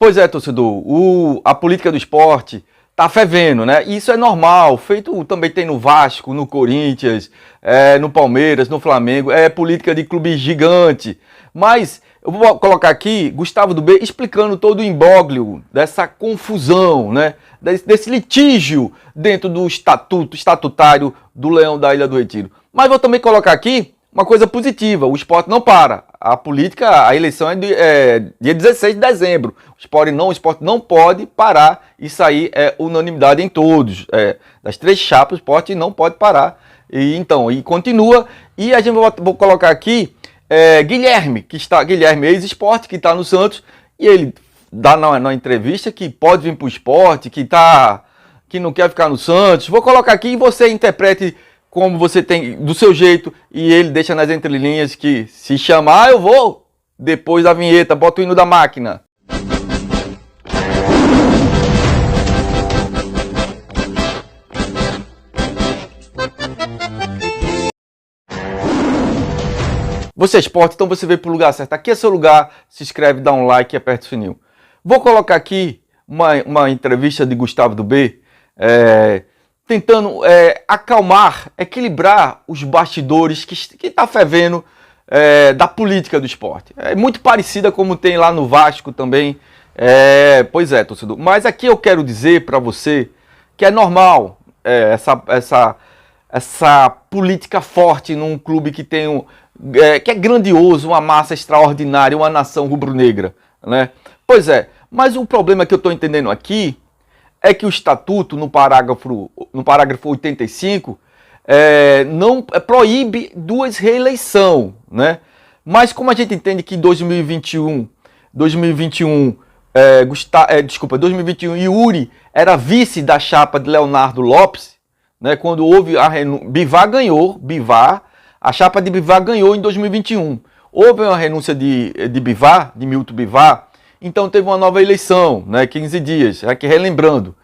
Pois é, torcedor, a política do esporte tá fervendo, né? E isso é normal, feito também tem no Vasco, no Corinthians, no Palmeiras, no Flamengo, é política de clube gigante. Mas eu vou colocar aqui Gustavo do B explicando todo o imbróglio dessa confusão, né? Desse litígio dentro do estatutário do Leão da Ilha do Retiro. Mas vou também colocar aqui uma coisa positiva, o esporte não para. A política, a eleição é dia 16 de dezembro. O esporte não pode parar. Isso aí é unanimidade em todos. Das três chapas, o esporte não pode parar. E continua. E a gente vou colocar aqui Guilherme, Guilherme ex-esporte, que está no Santos. E ele dá na entrevista que pode vir para o esporte, que não quer ficar no Santos. Vou colocar aqui e você interprete como você tem, do seu jeito, e ele deixa nas entrelinhas que se chamar eu vou, depois da vinheta, bota o hino da máquina. Você é esporte, então você veio para o lugar certo. Aqui é seu lugar, se inscreve, dá um like e aperta o sininho. Vou colocar aqui uma entrevista de Gustavo do B, tentando acalmar, equilibrar os bastidores que está fervendo da política do esporte. É muito parecida como tem lá no Vasco também. Pois é, torcedor. Mas aqui eu quero dizer para você que é normal essa política forte num clube que tem que é grandioso, uma massa extraordinária, uma nação rubro-negra, né? Pois é, mas o problema que eu estou entendendo aqui é que o estatuto, no parágrafo 85, não proíbe duas reeleições, né? Mas como a gente entende que em 2021 Yuri era vice da chapa de Leonardo Lopes, né? Quando houve a renúncia, a chapa de Bivar ganhou em 2021. Houve uma renúncia de Milton Bivar. Então teve uma nova eleição, né, 15 dias, aqui relembrando.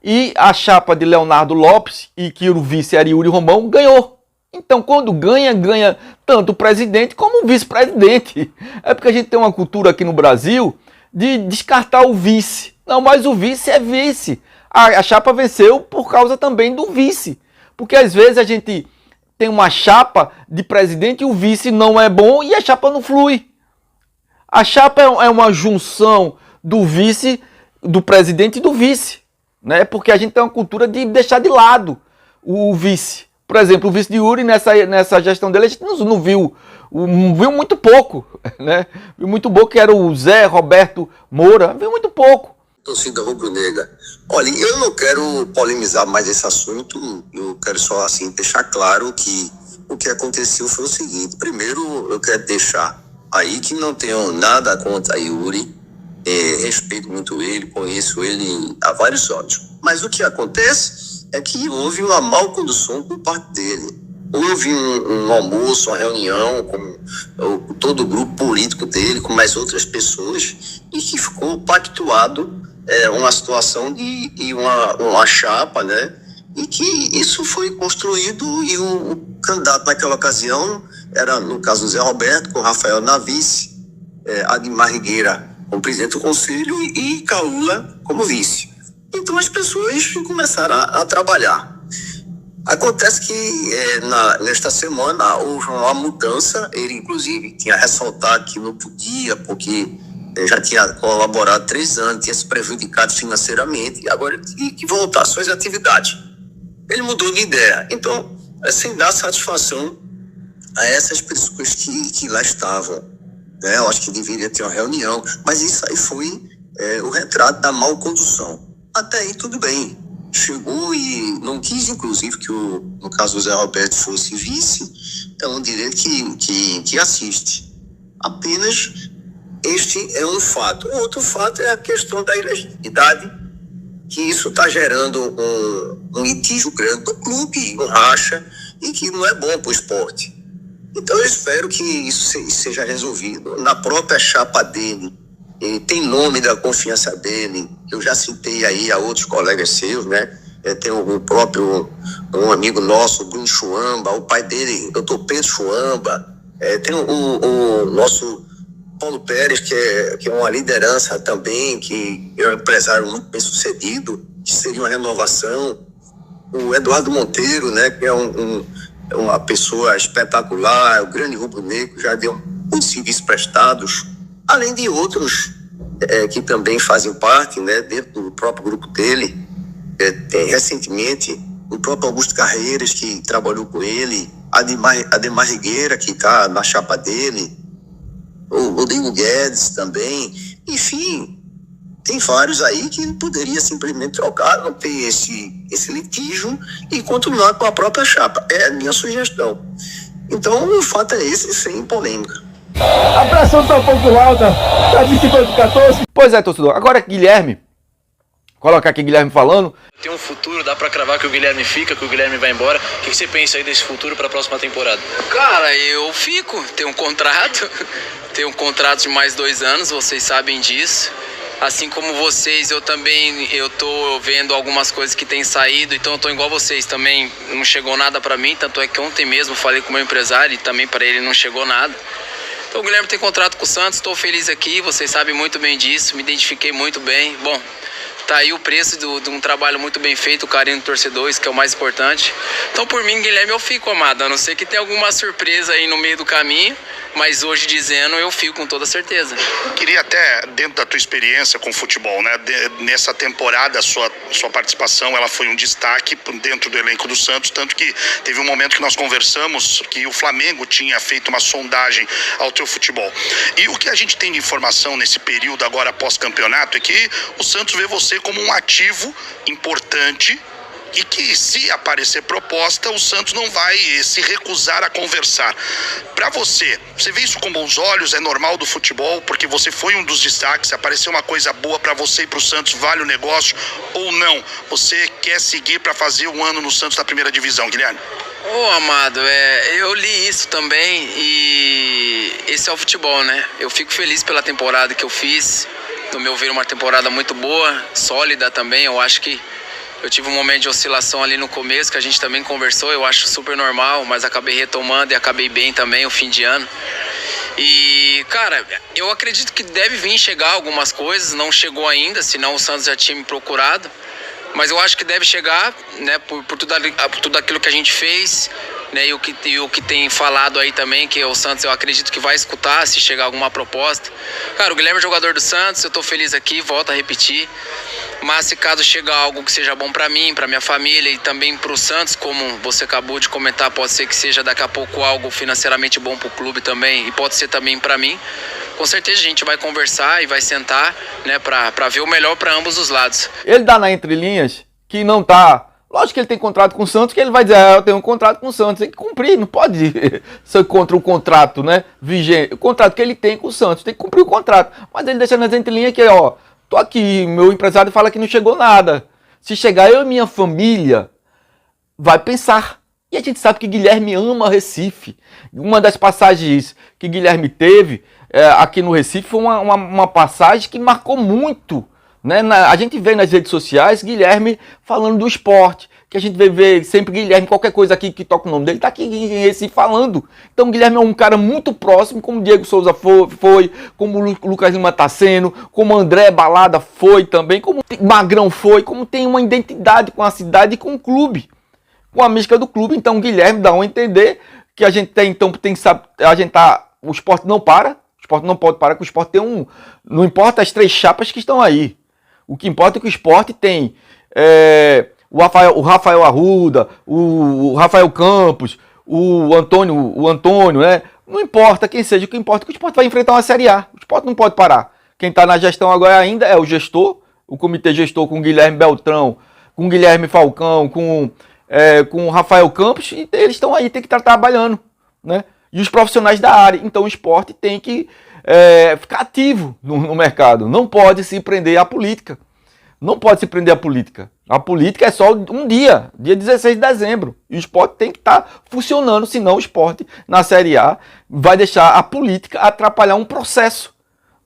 E a chapa de Leonardo Lopes, e que o vice era Yuri Romão, ganhou. Então quando ganha tanto o presidente como o vice-presidente. É porque a gente tem uma cultura aqui no Brasil de descartar o vice. Não, mas o vice é vice. A chapa venceu por causa também do vice. Porque às vezes a gente tem uma chapa de presidente e o vice não é bom e a chapa não flui. A chapa é uma junção do vice, do presidente e do vice, né? Porque a gente tem uma cultura de deixar de lado o vice. Por exemplo, o vice de Yuri, nessa gestão dele, a gente não viu muito pouco, né? Viu muito pouco, que era o Zé Roberto Moura, viu muito pouco. Torcida rubro-negra. Olha, eu não quero polemizar mais esse assunto, eu quero só assim deixar claro que o que aconteceu foi o seguinte. Primeiro, eu quero deixar aí que não tenho nada contra Yuri, respeito muito ele, conheço ele há vários anos. Mas o que acontece é que houve uma mal condução por parte dele. Houve um almoço, uma reunião com todo o grupo político dele, com mais outras pessoas, e que ficou pactuado uma situação de uma chapa, né? E que isso foi construído e o candidato naquela ocasião era, no caso, o Zé Roberto, com Rafael na vice, Admar Rigueira como presidente do conselho e Caula como vice. Então as pessoas começaram a trabalhar. Acontece que nesta semana houve uma mudança, ele inclusive tinha ressaltado que não podia, porque já tinha colaborado 3 anos, tinha se prejudicado financeiramente, e agora tinha que voltar às suas atividades. Ele mudou de ideia. Então, sem dar satisfação a essas pessoas que lá estavam, né? Eu acho que deveria ter uma reunião, mas isso aí foi o retrato da mal condução. Até aí tudo bem. Chegou e não quis, inclusive, que no caso do Zé Roberto fosse vice, é um direito que assiste. Apenas este é um fato. O outro fato é a questão da elegibilidade, que isso está gerando um litígio grande do clube, um racha, e que não é bom para o esporte. Então eu espero que isso seja resolvido. Na própria chapa dele, ele tem nome da confiança dele, eu já citei aí a outros colegas seus, né? Tem o próprio, um amigo nosso, Bruno Chuamba, o pai dele, Dr. Pedro Chuamba, tem o nosso Paulo Pérez, que é uma liderança também, que é um empresário muito bem sucedido, que seria uma renovação. O Eduardo Monteiro, né, que é uma pessoa espetacular, o grande rubro-negro, já deu muitos serviços prestados, além de outros que também fazem parte, né, dentro do próprio grupo dele. Tem recentemente o próprio Augusto Carreiras, que trabalhou com ele, Ademar Rigueira, que está na chapa dele, o Rodrigo Guedes também. Enfim, tem vários aí que poderia simplesmente trocar, não ter esse litígio e continuar com a própria chapa. É a minha sugestão. Então, o fato é esse, sem polêmica. A pressão está um pouco alta, está de 50-14. Pois é, torcedor. Agora, Guilherme, colocar aqui Guilherme falando. Tem um futuro, dá pra cravar que o Guilherme fica, que o Guilherme vai embora. O que você pensa aí desse futuro pra próxima temporada? Cara, eu fico. Tenho um contrato. Tenho um contrato de mais 2 anos, vocês sabem disso. Assim como vocês, eu tô vendo algumas coisas que têm saído, então eu tô igual vocês também. Não chegou nada pra mim, tanto é que ontem mesmo falei com o meu empresário e também pra ele não chegou nada. Então o Guilherme tem contrato com o Santos, tô feliz aqui, vocês sabem muito bem disso, me identifiquei muito bem. Bom, tá aí o preço de um trabalho muito bem feito, o carinho do torcedor, isso que é o mais importante. Então, por mim, Guilherme, eu fico, amado. A não ser que tenha alguma surpresa aí no meio do caminho, mas hoje dizendo, eu fico com toda certeza. Queria até, dentro da tua experiência com futebol, né? Nessa temporada, a sua participação, ela foi um destaque dentro do elenco do Santos, tanto que teve um momento que nós conversamos que o Flamengo tinha feito uma sondagem ao teu futebol. E o que a gente tem de informação nesse período agora pós-campeonato é que o Santos vê você como um ativo importante e que, se aparecer proposta, o Santos não vai se recusar a conversar. Para você vê isso com bons olhos? É normal do futebol? Porque você foi um dos destaques, apareceu uma coisa boa para você e para o Santos, vale o negócio ou não? Você quer seguir para fazer um ano no Santos na primeira divisão, Guilherme? Amado, eu li isso também e esse é o futebol, né? Eu fico feliz pela temporada que eu fiz. No meu ver, uma temporada muito boa, sólida também. Eu acho que eu tive um momento de oscilação ali no começo, que a gente também conversou, eu acho super normal, mas acabei retomando e acabei bem também o fim de ano. E, cara, eu acredito que deve vir chegar algumas coisas, não chegou ainda, senão o Santos já tinha me procurado. Mas eu acho que deve chegar, né, por tudo aquilo que a gente fez, né, e o que tem falado aí também, que o Santos eu acredito que vai escutar se chegar alguma proposta. Cara, o Guilherme é jogador do Santos, eu tô feliz aqui, volto a repetir. Mas se caso chegar algo que seja bom pra mim, pra minha família e também pro Santos, como você acabou de comentar, pode ser que seja daqui a pouco algo financeiramente bom pro clube também e pode ser também pra mim. Com certeza a gente vai conversar e vai sentar, né, pra ver o melhor pra ambos os lados. Ele dá na entrelinhas que não tá... Lógico que ele tem contrato com o Santos, que ele vai dizer, eu tenho um contrato com o Santos, tem que cumprir, não pode ser contra o contrato, né, vigente. O contrato que ele tem com o Santos, tem que cumprir o contrato. Mas ele deixa nas entrelinhas que, ó, tô aqui, meu empresário fala que não chegou nada. Se chegar eu e minha família, vai pensar. E a gente sabe que Guilherme ama Recife. Uma das passagens que Guilherme teve aqui no Recife foi uma passagem que marcou muito. Né? A gente vê nas redes sociais Guilherme falando do esporte, que a gente vê sempre Guilherme, qualquer coisa aqui que toca o nome dele, tá aqui em Recife falando. Então Guilherme é um cara muito próximo, como Diego Souza foi, como o Lucas Lima tá sendo, como André Balada foi também, como Magrão foi, como tem uma identidade com a cidade e com o clube, com a mística do clube. Então Guilherme dá a entender que a gente tem que saber, o esporte não para, o esporte não pode parar, que o esporte tem não importa as 3 chapas que estão aí. O que importa é que o esporte tem o Rafael Arruda, o Rafael Campos, o Antônio, né? Não importa quem seja, o que importa é que o esporte vai enfrentar uma Série A. O esporte não pode parar. Quem está na gestão agora ainda é o gestor, o comitê gestor com o Guilherme Beltrão, com o Guilherme Falcão, com o Rafael Campos, e eles estão aí, tem que estar trabalhando, né? E os profissionais da área. Então o esporte tem que ficar ativo no mercado. Não pode se prender à política. Não pode se prender à política. A política é só um dia 16 de dezembro. E o esporte tem que estar funcionando, senão o esporte na Série A vai deixar a política atrapalhar um processo.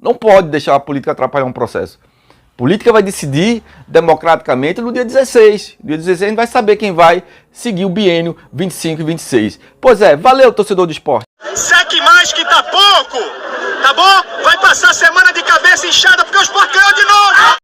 Não pode deixar a política atrapalhar um processo. A política vai decidir democraticamente no dia 16. No dia 16 a gente vai saber quem vai seguir o biênio 25 e 26. Pois é, valeu, torcedor do esporte. Seque mais que tá pouco, tá bom? Vai passar semana de cabeça inchada porque o Sport ganhou de novo!